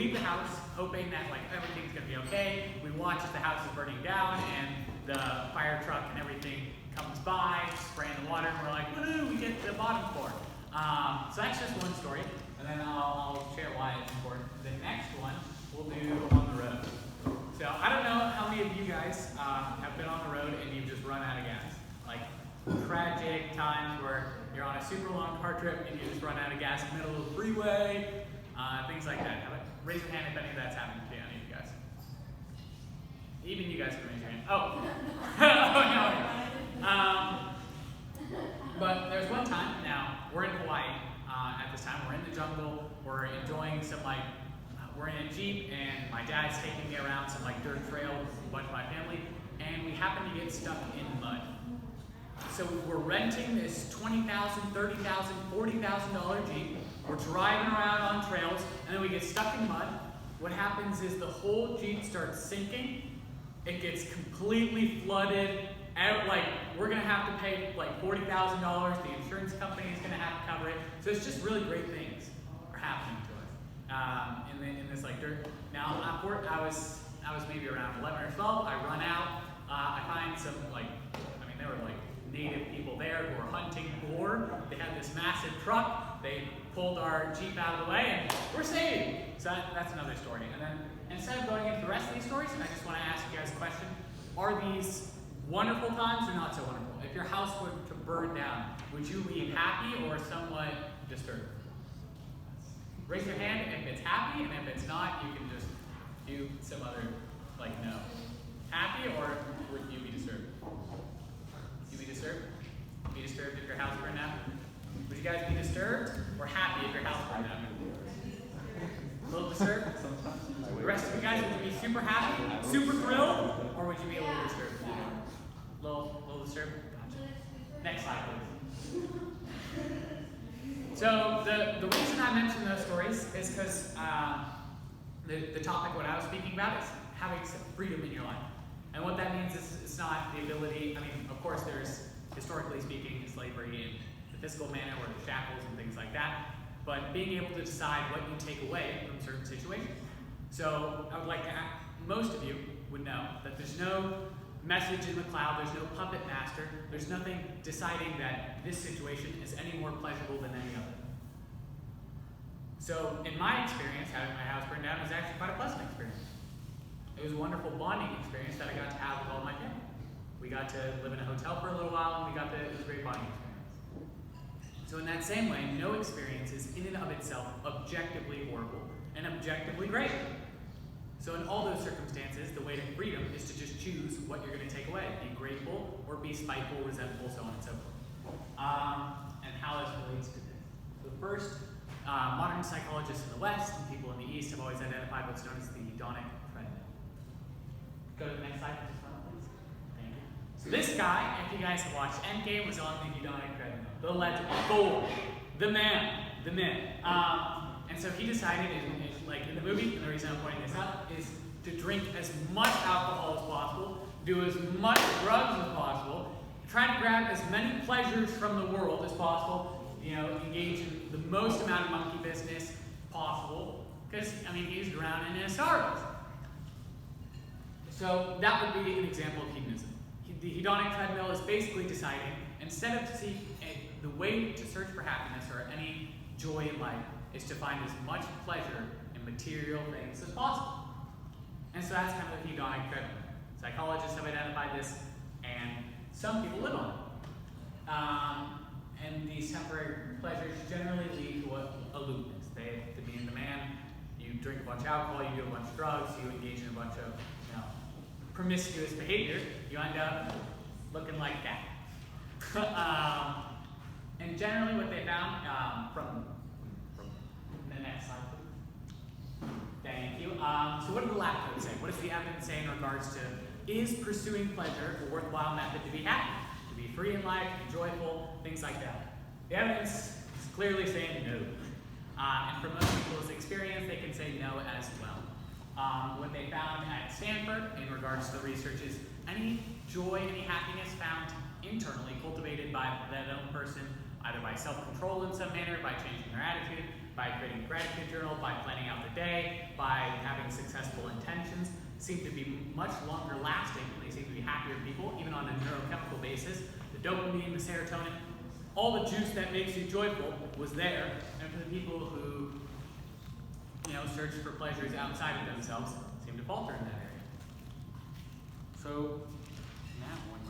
leave the house hoping that like everything's gonna be okay. We watch as the house is burning down and the fire truck and everything comes by, spraying the water, and we're like, woo, we get to the bottom floor. So that's just one story, and then I'll share why it's important. The next one we'll do on the road. So I don't know how many of you guys have been on the road and you've just run out of gas. Like tragic times where you're on a super long car trip and you just run out of gas in the middle of the freeway, things like that. Raise your hand if any of that's happened to any of you guys. Even you guys can raise your hand. Oh, no. But there's one time, now we're in Hawaii at this time, we're in the jungle, we're enjoying some we're in a Jeep and my dad's taking me around some dirt trail with a bunch of my family, and we happen to get stuck in mud. So we're renting this $20,000, $30,000, $40,000 Jeep, we're driving around on trails, and then we get stuck in mud. What happens is the whole Jeep starts sinking, it gets completely flooded, and we're gonna have to pay $40,000, the insurance company is gonna have to cover it. So it's just really great things are happening to us in this dirt. Now I was maybe around 11 or 12. I run out. I find some there were native people there who were hunting boar. They had this massive truck. They pulled our Jeep out of the way, and we're saved. So that's another story. And then instead of going into the rest of these stories, I just want to ask you guys a question: are these wonderful times or not so wonderful? If your house were to burn down, would you be happy or somewhat disturbed? Raise your hand if it's happy, and if it's not, you can just do some other, no. Happy, or would you be disturbed? You be disturbed? Be disturbed if your house burned down? Would you guys be disturbed or happy if your house burned down? A little disturbed? The rest of you guys, would you be super happy, super thrilled, or would you be a little disturbed? A little disturbed? Gotcha. Next slide, please. So the reason I mention those stories is because the topic what I was speaking about is having some freedom in your life. And what that means is it's not the ability, of course there's, historically speaking, slavery in the physical manner or the shackles and things like that, but being able to decide what you take away from certain situations. So I would like to most of you would know that there's no message in the cloud, there's no puppet master, there's nothing deciding that this situation is any more pleasurable than any other. So in my experience, having my house burned down was actually quite a pleasant experience. It was a wonderful bonding experience that I got to have with all my family. We got to live in a hotel for a little while, and it was a great bonding experience. So in that same way, no experience is in and of itself objectively horrible and objectively great. So in all those circumstances, the way to freedom is to just choose what you're going to take away. Be grateful or be spiteful, resentful, so on and so forth. And how this relates to this. The first modern psychologists in the West and people in the East have always identified what's known as the hedonic treadmill. Go to the next slide, please. Thank you. So this guy, if you guys have watched Endgame, was on the hedonic treadmill. The legend, Thor, the man, the myth. And so he decided, in the movie, and the reason I'm pointing this out, is to drink as much alcohol as possible, do as much drugs as possible, try to grab as many pleasures from the world as possible, engage in the most amount of monkey business possible, because, he's drowning in his sorrows. So that would be an example of hedonism. The hedonic treadmill is basically deciding, instead of the way to search for happiness or any joy in life, is to find as much pleasure in material things as possible. And so that's kind of the hedonic treadmill. Psychologists have identified this, and some people live on it. And these temporary pleasures generally lead to aloofness. To being the man, you drink a bunch of alcohol, you do a bunch of drugs, you engage in a bunch of promiscuous behavior, you end up looking like that. And generally what they found from the next slide, please. Thank you. So what did the lab coat say? What does the evidence say in regards to, is pursuing pleasure a worthwhile method to be happy, to be free in life, to be joyful, things like that? The evidence is clearly saying no. And from most people's experience, they can say no as well. What they found at Stanford in regards to the research is any joy, any happiness found internally, cultivated by that own person, either by self-control in some manner, by changing their attitude, by creating a gratitude journal, by planning out the day, by having successful intentions seem to be much longer lasting. They seem to be happier people, even on a neurochemical basis. The dopamine, the serotonin, all the juice that makes you joyful was there. And for the people who, search for pleasures outside of themselves, seem to falter in that area. So, now one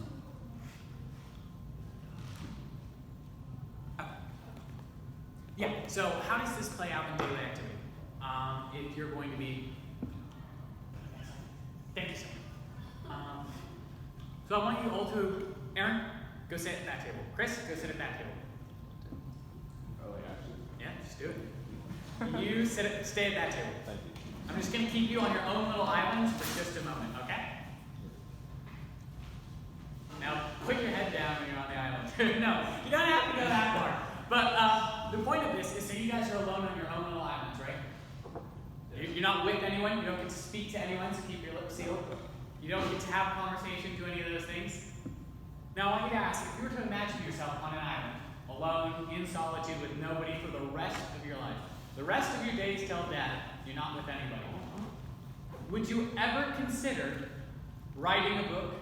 more. Yeah, so how does this play out in daily activity? If you're going to be, thank you, sir. So I want you all to, Aaron, go sit at that table. Chris, go sit at that table. Oh, yeah. Yeah, just do it. You stay at that table. Thank you. I'm just going to keep you on your own little islands for just a moment, okay? Now, put your head down when you're on the island. No, you don't have to go that far. But the point of this is so you guys are alone on your own little islands, right? You're not with anyone. You don't get to speak to anyone, so keep your lips sealed. You don't get to have a conversation, do any of those things. Now, I want you to ask, if you were to imagine yourself on an island, alone, in solitude, with nobody for the rest of your life, the rest of your days till death, you're not with anybody. Would you ever consider writing a book,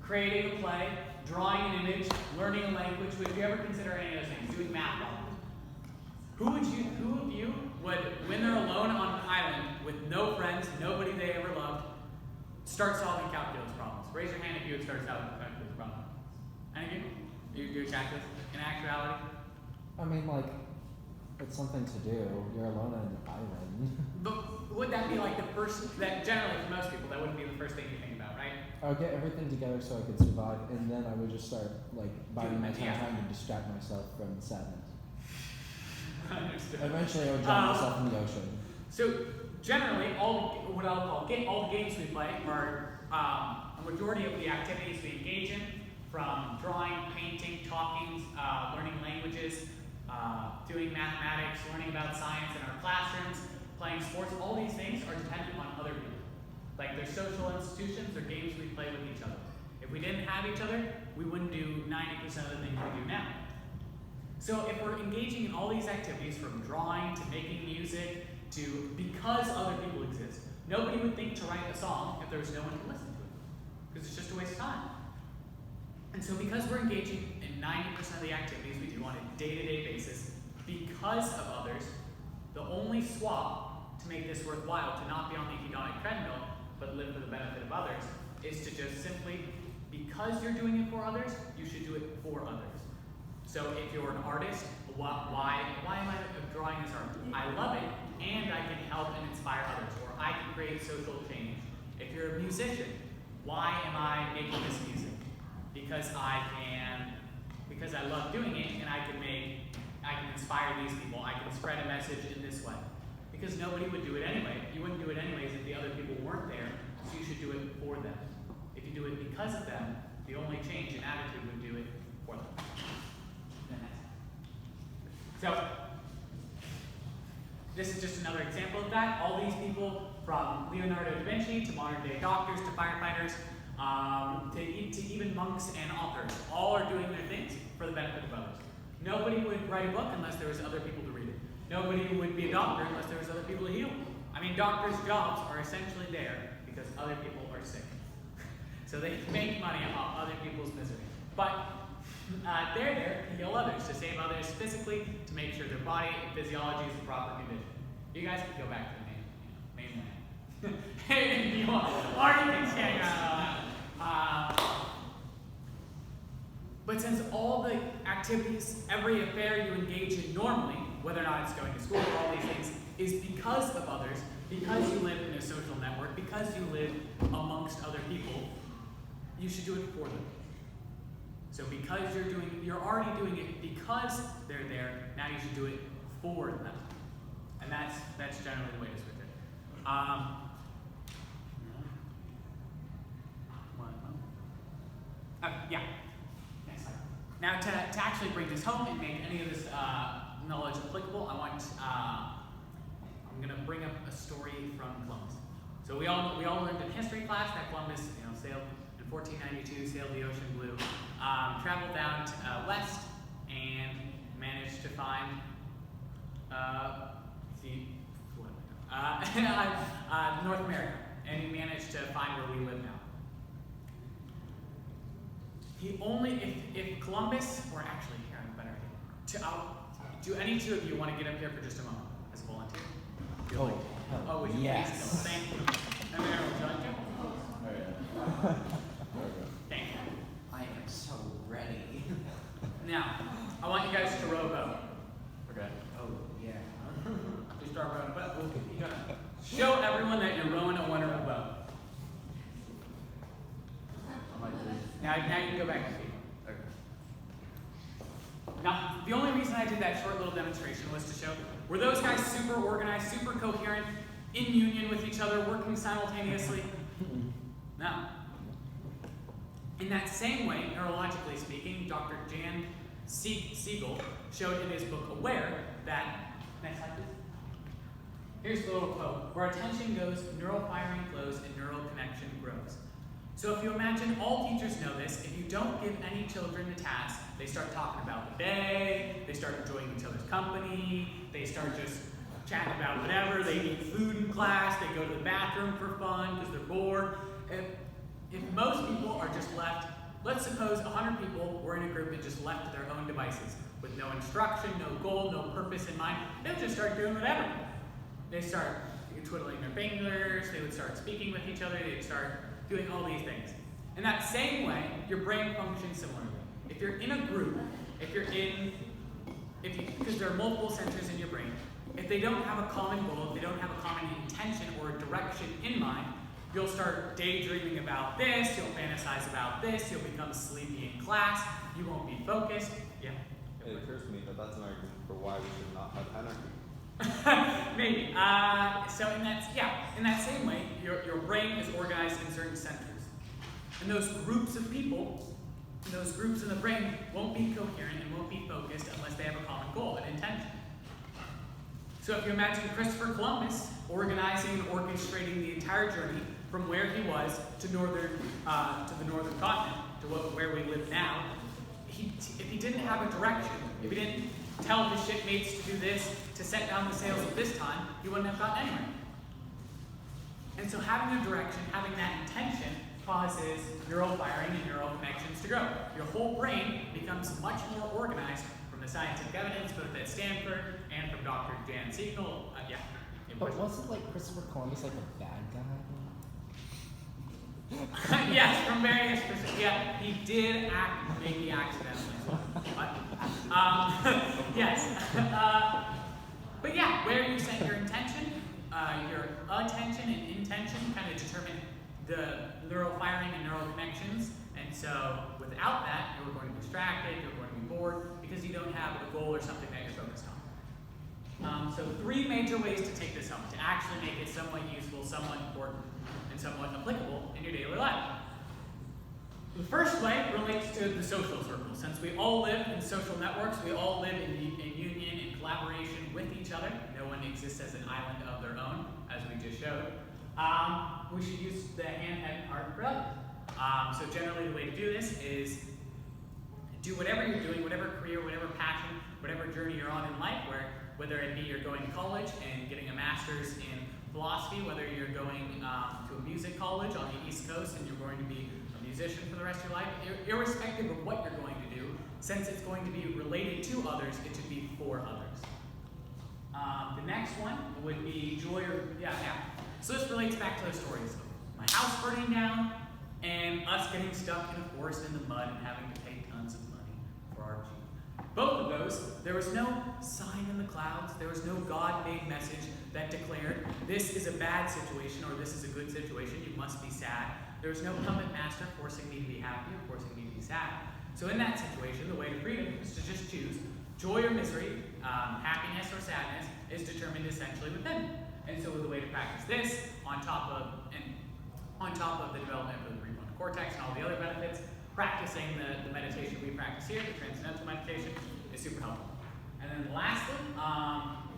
creating a play, drawing an image, learning a language? Would you ever consider any of those things? Doing math problems? Who of you would, when they're alone on an island with no friends, nobody they ever loved, start solving calculus problems? Raise your hand if you would start solving a calculus problem. Any of you? You do calculus in actuality? I mean, like, it's something to do. You're alone on an island. But would that be like the first, that generally for most people, that wouldn't be the first thing you think about, right? I would get everything together so I could survive, and then I would just start, like, biding my time trying to distract myself from sadness. Understood. Eventually, I would drown myself in the ocean. So generally, all the games we play are a majority of the activities we engage in, from drawing, painting, talking, learning languages, doing mathematics, learning about science in our classrooms, playing sports. All these things are dependent on other people. Like they're social institutions, they're games we play with each other. If we didn't have each other, we wouldn't do 90% of the things we do now. So if we're engaging in all these activities, from drawing to making music to because other people exist, nobody would think to write a song if there was no one to listen to it, because it's just a waste of time. And so because we're engaging in 90% of the activities we do on a day-to-day basis, because of others, the only swap to make this worthwhile, to not be on the hedonic treadmill, but live for the benefit of others, is to just simply, because you're doing it for others, you should do it for others. So if you're an artist, why am I drawing this art? I love it, and I can help and inspire others, or I can create social change. If you're a musician, why am I making this music? Because I love doing it, and I can inspire these people. I can spread a message in this way. Because nobody would do it anyway. You wouldn't do it anyways if the other people weren't there, so you should do it for them. If you do it because of them, the only change in attitude would do it for them. So, this is just another example of that. All these people, from Leonardo da Vinci to modern day doctors to firefighters, to even monks and authors, all are doing their things for the benefit of others. Nobody would write a book unless there was other people to read it. Nobody would be a doctor unless there was other people to heal. I mean, doctors' jobs are essentially there because other people are sick. So they make money off other people's misery. But they're there to heal others, to save others physically, to make sure their body and physiology is in proper condition. You guys can go back to the main land. Hey, if you want. Or you can stand around. But since all the activities, every affair you engage in normally, whether or not it's going to school or all these things, is because of others, because you live in a social network, because you live amongst other people, you should do it for them. So because you're already doing it because they're there, now you should do it for them. And that's generally the way to switch it. Yeah. Next slide. Now to actually bring this home and make any of this knowledge applicable, I'm going to bring up a story from Columbus. So we all learned in history class that Columbus, sailed in 1492, sailed the ocean blue, traveled down west, and managed to find North America, and he managed to find where we live now. He only, if Columbus, or actually here, I'm better idea. Do any two of you want to get up here for just a moment as a volunteer? Oh, would you yes. please? Thank you. And then would you like to? Oh, yeah. Thank you. I am so ready. Now, I want you guys to row a boat. Okay. Oh, yeah. You start rowing a boat. You gotta show everyone that you're rowing a wonderful boat. Now you can go back to people. Okay. Now, the only reason I did that short little demonstration was to show, were those guys super organized, super coherent, in union with each other, working simultaneously? No. In that same way, neurologically speaking, Dr. Jan Siegel showed in his book Aware that, next slide please. Here's the little quote, where attention goes, neural firing flows, and neural connection grows. So if you imagine, all teachers know this, if you don't give any children a task, they start talking about the day, they start enjoying each other's company, they start just chatting about whatever, they eat food in class, they go to the bathroom for fun because they're bored. If most people are just left, let's suppose 100 people were in a group and just left to their own devices, with no instruction, no goal, no purpose in mind, they would just start doing whatever. They start twiddling their fingers, they would start speaking with each other, they'd start doing all these things. In that same way, your brain functions similarly. If you're in a group, because there are multiple sensors in your brain, if they don't have a common goal, if they don't have a common intention or a direction in mind, you'll start daydreaming about this, you'll fantasize about this, you'll become sleepy in class, you won't be focused. Yeah. It occurs to me that that's an argument for why we should not have anarchy. Maybe. So in that same way, your brain is organized in certain centers. And those groups of people, those groups in the brain won't be coherent and won't be focused unless they have a common goal and intention. So if you imagine Christopher Columbus organizing and orchestrating the entire journey from where he was to the northern continent, to where we live now, if he didn't have a direction, if he didn't tell his shipmates to do this, to set down the sails at this time, he wouldn't have gotten anywhere. And so having a direction, having that intention, causes neural firing and neural connections to grow. Your whole brain becomes much more organized from the scientific evidence, both at Stanford and from Dr. Jan Siegel. But wasn't like Christopher Columbus like a bad guy? Yes, from various perspectives. Yeah, he did act maybe accidentally. Yes. But yeah, where you set your intention, your attention and intention kind of determine the neural firing and neural connections. And so without that, you're going to be distracted, you're going to be bored, because you don't have a goal or something that you're focused on. So 3 major ways to take this home, to actually make it somewhat useful, somewhat important, and somewhat applicable in your daily life. The first way relates to the social circle. Since we all live in social networks, we all live in union and collaboration with each other. No one exists as an island of their own, as we just showed. We should use the hand, head, heart for others. So generally the way to do this is do whatever you're doing, whatever career, whatever passion, whatever journey you're on in life, whether it be you're going to college and getting a master's in philosophy, whether you're going to a music college on the East Coast and you're going to be a musician for the rest of your life, irrespective of what you're going to do, since it's going to be related to others, it should be for others. The next one would be joy or, So this relates back to the stories of my house burning down and us getting stuck in a forest in the mud and having to pay tons of money for our Jeep. Both of those, there was no sign in the clouds, there was no God-made message that declared this is a bad situation or this is a good situation, you must be sad. There was no puppet master forcing me to be happy or forcing me to be sad. So in that situation, the way to freedom is to just choose joy or misery, happiness or sadness is determined essentially within. And so the way to practice this, on top of the development of the prefrontal cortex and all the other benefits, practicing the meditation we practice here, the transcendental meditation, is super helpful. And then lastly,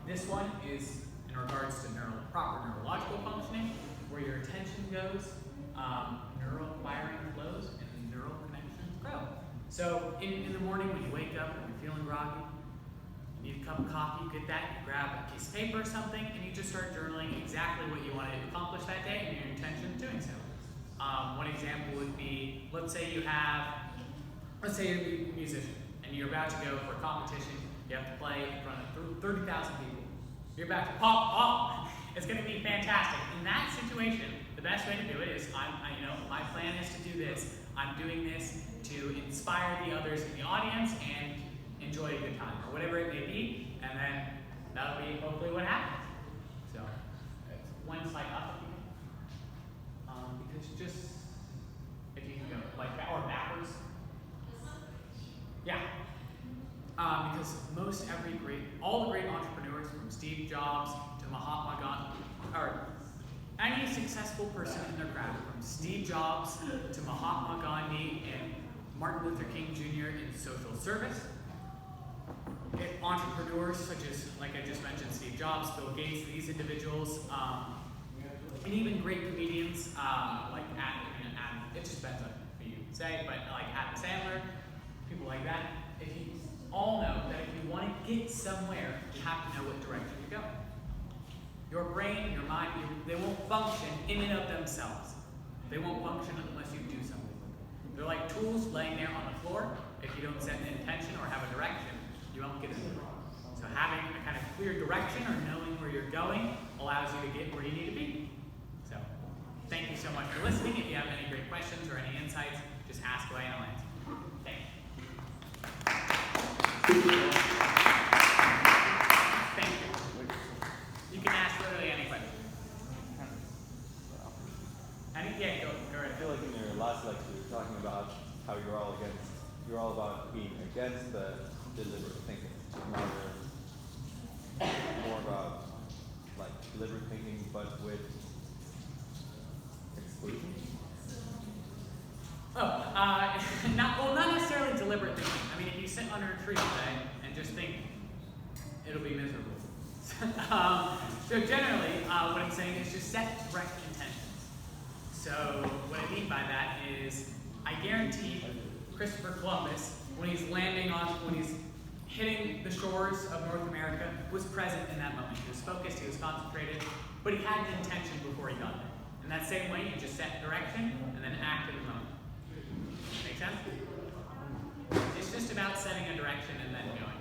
this one is in regards to proper neurological functioning, where your attention goes, neural firing flows, and neural connections grow. So in the morning when you wake up and you're feeling groggy, you need a cup of coffee, you get that, you grab a piece of paper or something, and you just start journaling exactly what you want to accomplish that day and your intention of doing so. One example would be, let's say you're a musician, and you're about to go for a competition, you have to play in front of 30,000 people. You're about to pop off. It's going to be fantastic. In that situation, the best way to do it is, my plan is to do this. I'm doing this to inspire the others in the audience and enjoy a good time, or whatever it may be, and then that'll be hopefully what happens. So, it's one slide up, because just, if you can go like that, or backwards. Yeah. Because all the great entrepreneurs, from Steve Jobs to Mahatma Gandhi, or any successful person in their craft, from Steve Jobs to Mahatma Gandhi and Martin Luther King Jr. in social service, entrepreneurs such as, like I just mentioned, Steve Jobs, Bill Gates, these individuals, and even great comedians like Adam, it just depends on who you say, but like Adam Sandler, people like that. If you all know that if you want to get somewhere, you have to know what direction you're going. Your brain, your mind, they won't function in and of themselves. They won't function unless you do something. They're like tools laying there on the floor. If you don't set an intention or have a direction, you won't get anywhere. So having a kind of clear direction or knowing where you're going allows you to get where you need to be. So thank you so much for listening. If you have any great questions or any insights, just ask away and I'll answer. Thank you. Thank you. You can ask literally any question. Yeah, go right I ahead. feel like in your last lecture, you were talking about how you're all about being against the deliberate thinking. More about like deliberate thinking, but with exclusion. Not necessarily deliberate thinking. I mean, if you sit under a tree today and just think, it'll be miserable. So generally, what I'm saying is just set direct intentions. So what I mean by that is, I guarantee Christopher Columbus, when he's hitting the shores of North America, was present in that moment. He was focused, he was concentrated, but he had an intention before he got there. In that same way, you just set direction and then act in the moment. Make sense? It's just about setting a direction and then going.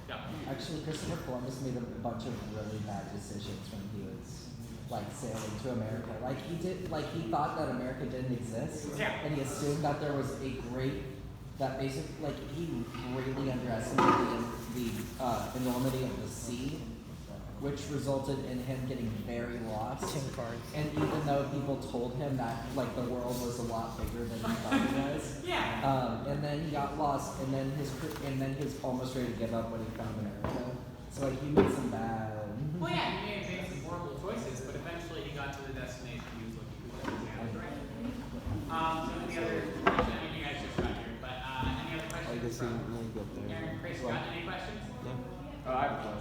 Go. Actually, Christopher Columbus made a bunch of really bad decisions when he was sailing to America. He thought that America didn't exist, Yeah. and he assumed that there was he greatly underestimated the enormity of the sea, which resulted in him getting very lost. And even though people told him that the world was a lot bigger than he thought it was, Yeah. and then he got lost, and then he was almost ready to give up when he found America. So he made some bad. Well, yeah, he may have made some horrible choices, but eventually he got to the destination he was looking for. So any other questions? I mean, you guys just got here, but any other questions from Aaron, Chris, got any questions? I have a question.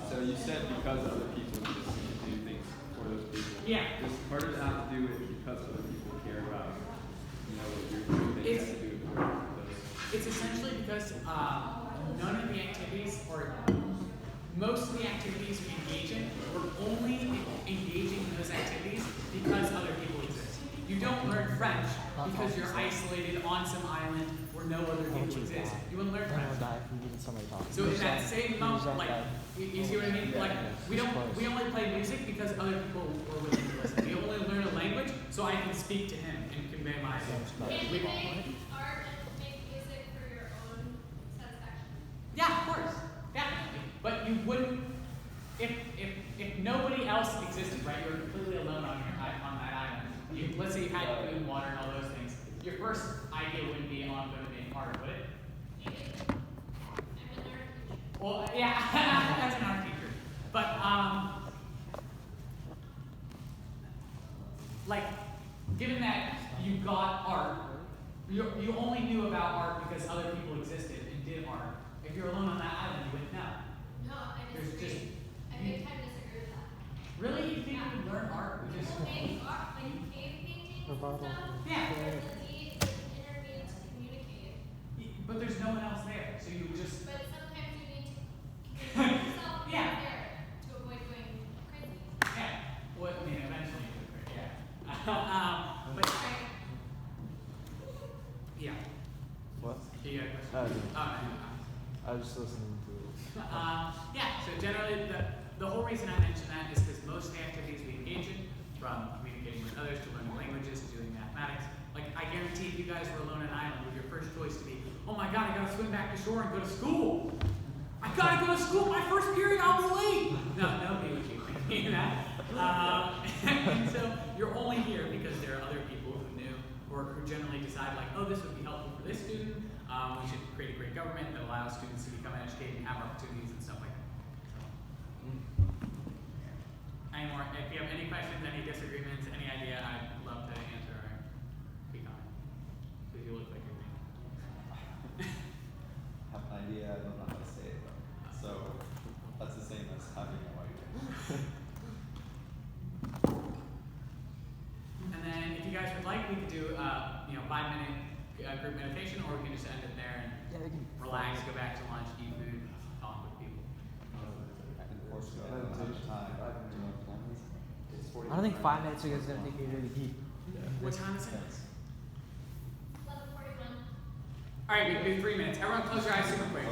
So you said because other people just do things for those people. Yeah. Does does it have to do with because other people care about what you're doing? They have to do for those. It's essentially because none of the activities, or most of the activities we engage in, we're only engaging in those activities because other people exist. You don't learn French because you're isolated on some island where no other people exist. You wouldn't learn French. So in that same moment, you see what I mean? We only play music because other people were willing to listen. We only learn a language so I can speak to him and convey my ideas. Can you make art and make music for your own satisfaction? Yeah, of course, definitely. But you wouldn't, if nobody else existed, right? You're completely alone on that island. Let's say you had food and water and all those things. Your first idea wouldn't be, I'm going to make art, would it? I'm an art teacher. Well, yeah, as an art teacher. But given that you got art, you only knew about art because other people existed and did art. If you're alone on that island, you wouldn't know. No, I There's disagree. I big time disagree with that. Really? You think you would learn art? People make art, like cave paintings and stuff. Yeah. There's a need, there's an inner need to communicate. But there's no one else there, so you just. But sometimes you need to But yeah. What? Do you got a question? I was just listening to it. Yeah, so generally the whole reason I mention that is because most of the activities we engage in, from communicating with others to learning languages to doing mathematics, like I guarantee if you guys were alone on an island, would your first choice to be, oh my god, I gotta swim back to shore and go to school. I gotta go to school, my first period, I'll be late. No, nobody would be thinking that. And so you're only here because there are other people who knew or who generally decide like, oh, this would be helpful for this student. We should create a great government that allows students to become educated and have opportunities and stuff like that. Any more? If you have any questions, any disagreements, any idea, I'd love to answer or speak on it. Because you look like you're thinking. Have an idea, I don't know how to say it though. So that's the same as having no idea. And then if you guys would like, we could do 5-minute group meditation, or we can just end it there and relax, go back to lunch, eat food, talk with people. And of course, we don't have time. I don't think 5 minutes is going to take you really deep. What time is it? 11:41. All right, we can do 3 minutes. Everyone close your eyes super quick.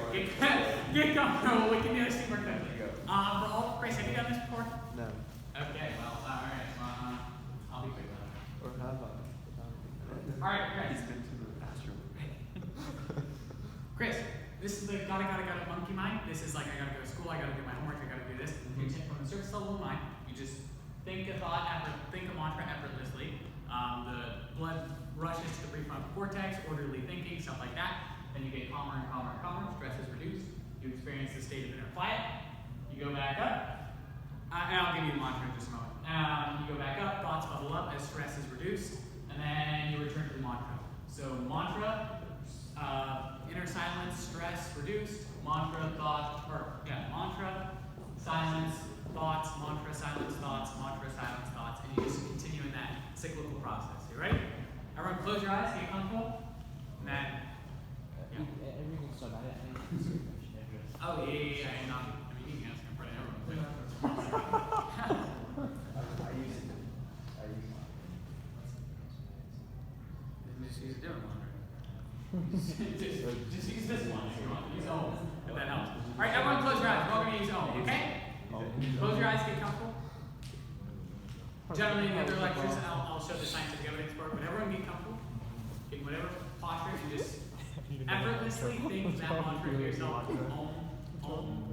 Get comfortable. We can do this super quick. For all, Grace, have you done this before? No. Okay, well, all right. Well, I'll be quick about it. Or have I? All right, Chris. He's been to the bathroom. Chris, this is the gotta monkey mind. This is like I gotta go to school, I gotta do my homework, I gotta do this. You take from the surface level of mind, you just think a mantra effortlessly. The blood rushes to the prefrontal cortex, orderly thinking, stuff like that. Then you get calmer and calmer and calmer, stress is reduced. You experience the state of inner quiet. You go back up, and I'll give you the mantra in just a moment. You go back up, thoughts bubble up as stress is reduced, and then you return to the mantra. So mantra, inner silence, stress reduced, mantra, mantra, silence, thoughts, mantra, silence, thoughts, mantra, silence, thoughts, and you just continue in that cyclical process. You ready? Everyone close your eyes, get comfortable, and then, Everything's so bad. oh yeah, you can ask in front of everyone. Just use a different one. just use this one if you want. Use Om, if that helps. All right, everyone close your eyes. We're all going to use Om, okay? Close your eyes, get comfortable. Generally, in the other lectures, I'll show the scientific evidence for it, but everyone get comfortable. Get whatever posture and just effortlessly think that mantra to yourself. Om,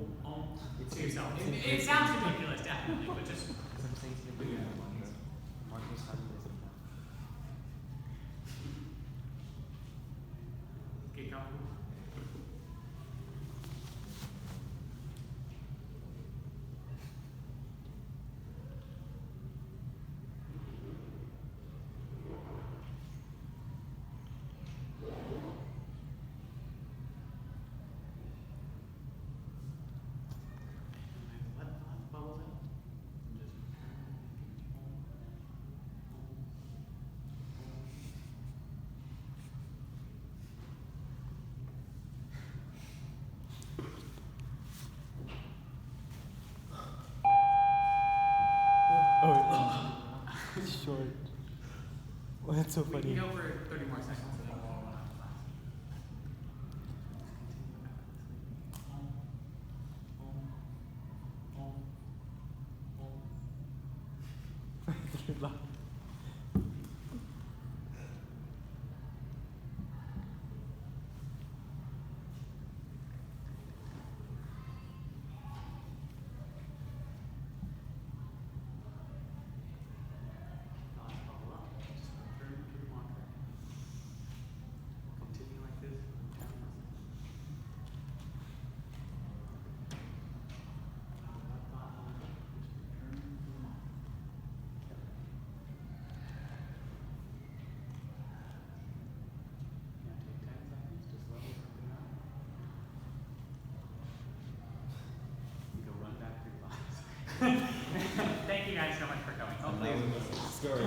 to yourself. It sounds ridiculous, definitely, but just get comfortable. Let thoughts bubble in. Just It's short. Well, that's so we funny. can go for 30 more seconds and then we'll run out of class. Thoughts bubble up. Just return to the mantra. Continue like this. Now take 10 seconds to slowly open up. You can run back through thoughts. Thank you guys so much for coming. Hopefully, Story.